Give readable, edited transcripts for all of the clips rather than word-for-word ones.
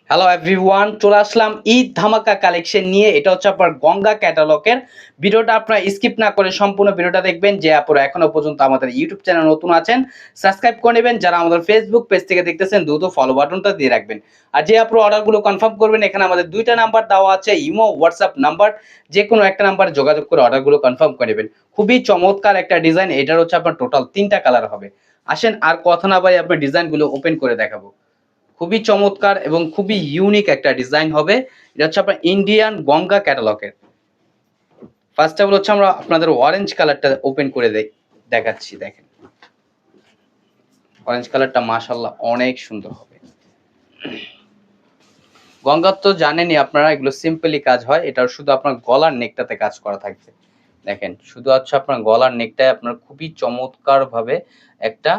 Hello everyone, চলে আসলাম ঈদ ধামাকা collection নিয়ে। এটা হচ্ছে আপনার গঙ্গা ক্যাটালগের ভিডিওটা। আপনারা স্কিপ না করে সম্পূর্ণ ভিডিওটা দেখবেন। যে আপনারা এখনো পর্যন্ত আমাদের ইউটিউব চ্যানেল নতুন আছেন, সাবস্ক্রাইব করে নেবেন। যারা আমাদের ফেসবুক পেজ থেকে দেখতেছেন, দ্রুত ফলো বাটনটা দিয়ে রাখবেন। আর যে আপনারা অর্ডারগুলো কনফার্ম করবেন, এখানে আমাদের দুইটা নাম্বার দেওয়া আছে, ইমো হোয়াটসঅ্যাপ নাম্বার। যে কোনো একটা নাম্বারে যোগাযোগ করে অর্ডারগুলো কনফার্ম করে নেবেন। খুবই চমৎকার একটা ডিজাইন। এটার হচ্ছে আপনার টোটাল 3টা কালার হবে। আসেন আর কথা না বাড়িয়ে আপনার ডিজাইনগুলো ওপেন করে দেখাবো। খুবই চমৎকার এবং খুবই ইউনিক একটা ডিজাইন হবে। এটা হচ্ছে আপনার ইন্ডিয়ান গঙ্গা ক্যাটালগের। ফার্স্ট অফ অল হচ্ছে আমরা আপনাদের অরেঞ্জ কালারটা ওপেন করে দেখাচ্ছি। দেখেন অরেঞ্জ কালারটা মাশাআল্লাহ অনেক সুন্দর হবে। গঙ্গা তো জানেনই আপনারা, এগুলো সিম্পলি কাজ হয়। এটা শুধু আপনার গলার নেকটাতে কাজ করা থাকবে। দেখেন শুধু হচ্ছে আপনার গলার নেকটায় আপনার খুবই চমৎকার ভাবে একটা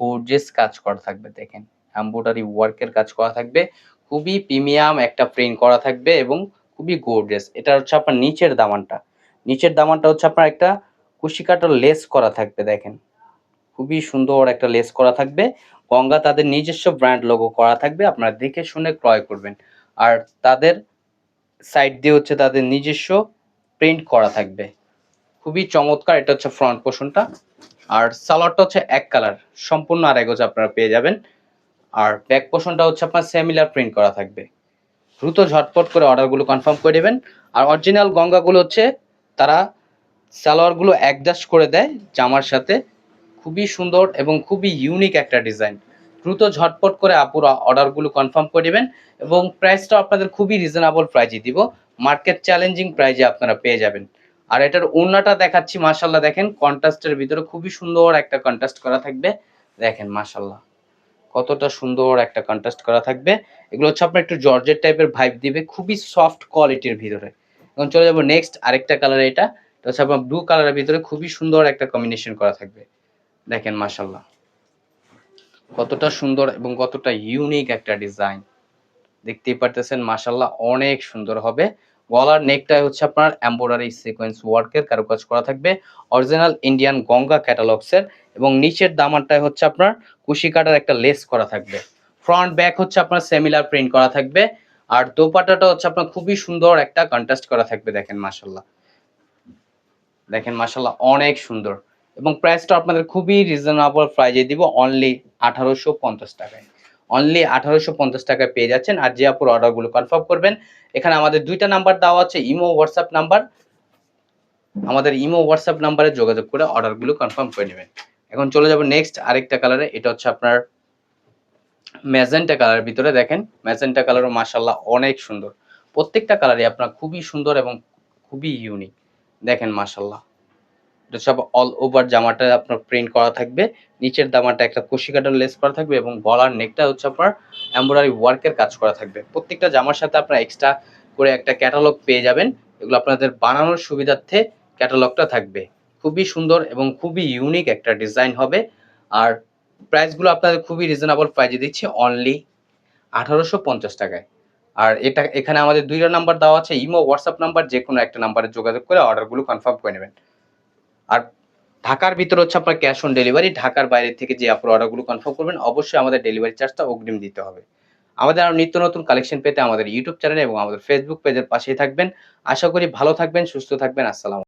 গর্জিয়াস কাজ করা থাকবে। দেখেন এমব্রয়ডারি ওয়ার্কের কাজ করা থাকবে, খুবই প্রিমিয়াম একটা প্রিন্ট করা থাকবে এবং খুবই গর্জিয়াস। এটা হচ্ছে আপনার নিচের দামানটা হচ্ছে আপনার একটা কুশি কাটার লেস করা থাকবে। দেখেন খুবই সুন্দর একটা লেস করা থাকবে। গঙ্গা তাদের নিজস্ব ব্র্যান্ড লোগো করা থাকবে, আপনারা দেখে শুনে ক্রয় করবেন। আর তাদের সাইড দিয়ে হচ্ছে তাদের নিজস্ব প্রিন্ট করা থাকবে, খুবই চমৎকার। এটা হচ্ছে ফ্রন্ট পোর্শনটা। আর সালোয়ারটা হচ্ছে এক কালার, সম্পূর্ণ আড়াই গজ আপনারা পেয়ে যাবেন। আর ব্যাক পোর্শনটা হচ্ছে আপনার সিমিলার প্রিন্ট করা থাকবে। দ্রুত ঝটপট করে অর্ডারগুলো কনফার্ম করে দেবেন। আর অরিজিনাল গঙ্গাগুলো হচ্ছে তারা সালোয়ারগুলো অ্যাডজাস্ট করে দেয় জামার সাথে। খুবই সুন্দর এবং খুবই ইউনিক একটা ডিজাইন। দ্রুত ঝটপট করে আপুরা অর্ডারগুলো কনফার্ম করে দেবেন এবং প্রাইসটা আপনাদের খুবই রিজনেবল প্রাইজে দিব। মার্কেট চ্যালেঞ্জিং প্রাইজে আপনারা পেয়ে যাবেন। আর এটার ওড়নাটা দেখাচ্ছি, মাশাআল্লাহ দেখেন কন্ট্রাস্টের ভিতরে খুবই সুন্দর একটা কন্ট্রাস্ট করা থাকবে। দেখেন মাশাআল্লাহ কতটা সুন্দর একটা কন্ট্রাস্ট করা থাকবে। এগুলো হচ্ছে আপনার একটু জর্জেট টাইপের ভাইব দিবে, খুবই সফট কোয়ালিটির ভিতরে। এখন চলে যাবো নেক্সট আরেকটা কালার। এটা হচ্ছে আপনার ব্লু কালারের ভিতরে খুবই সুন্দর একটা কম্বিনেশন করা থাকবে। দেখেন মাশাআল্লাহ কতটা সুন্দর এবং কতটা ইউনিক একটা ডিজাইন। দেখতেই পারতেছেন মাশাআল্লাহ অনেক সুন্দর হবে। গলার নেকটাই হচ্ছে আপনার এমব্রয়ডারি সিকোয়েন্স ওয়ার্কের কারুকাজ করা থাকবে, অরিজিনাল ইন্ডিয়ান গঙ্গা ক্যাটালগসের। এবং নিচের দামানটায় হচ্ছে আপনার কুশি কাটার একটা লেস করা থাকবে। ফ্রন্ট ব্যাক হচ্ছে আপনার সিমিলার প্রিন্ট করা থাকবে। আর দোপাট্টাটা হচ্ছে আপনার খুবই সুন্দর একটা কন্ট্রাস্ট করা থাকবে। দেখেন মাশাআল্লাহ অনেক সুন্দর। এবং প্রাইসটা আপনাদের খুবই রিজনেবল প্রাইজে দিব, অনলি 1850 টাকায়। অনলি 1850 টাকায় পেয়ে যাচ্ছেন। আর যে আপুর অর্ডারগুলো কনফার্ম করবেন, এখানে আমাদের দুইটা নাম্বার দেওয়া আছে, ইমো হোয়াটসঅ্যাপ নাম্বার। আমাদের ইমো হোয়াটসঅ্যাপ নাম্বারে যোগাযোগ করে অর্ডারগুলো কনফার্ম করে নেবেন। এখন চলে যাব নেক্সট আরেকটা কালারে। এটা হচ্ছে আপনার ম্যাজেন্টা কালারের ভিতরে। দেখেন ম্যাজেন্টা কালারও মাশাআল্লাহ অনেক সুন্দর। প্রত্যেকটা কালারই আপনার খুবই সুন্দর এবং খুবই ইউনিক। দেখেন মাশাআল্লাহ এটা সব অল ওভার জামাটা আপনার প্রিন্ট করা থাকবে। নিচের দামানটা একটা কুশি কাটার লেস করা থাকবে এবং গলার নেকটা হচ্ছে আপনার এমব্রয়ডারি ওয়ার্কের কাজ করা থাকবে। প্রত্যেকটা জামার সাথে আপনার এক্সট্রা করে একটা ক্যাটালগ পেয়ে যাবেন। এগুলো আপনাদের বানানোর সুবিধার্থে ক্যাটালগটা থাকবে। খুবই সুন্দর এবং খুবই ইউনিক একটা ডিজাইন হবে। আর প্রাইসগুলো আপনাদের খুবই রিজনেবল প্রাইজে দিচ্ছি, অনলি 1850 টাকায়। আর এটা এখানে আমাদের দুইটা নাম্বার দেওয়া আছে, ইমো হোয়াটসঅ্যাপ নাম্বার। যে কোনো একটা নাম্বারে যোগাযোগ করে অর্ডারগুলো কনফার্ম করে নেবেন। আর ঢাকার ভিতরে হচ্ছে আপনার ক্যাশ অন ডেলিভারি। ঢাকার বাইরে থেকে যে আপনার অর্ডারগুলো কনফার্ম করবেন, অবশ্যই আমাদের ডেলিভারি চার্জটা অগ্রিম দিতে হবে। আমাদের আরো নিত্য নতুন কালেকশন পেতে আমাদের ইউটিউব চ্যানেল এবং আমাদের ফেসবুক পেজের পাশেই থাকবেন। আশা করি ভালো থাকবেন, সুস্থ থাকবেন। আসসালাম।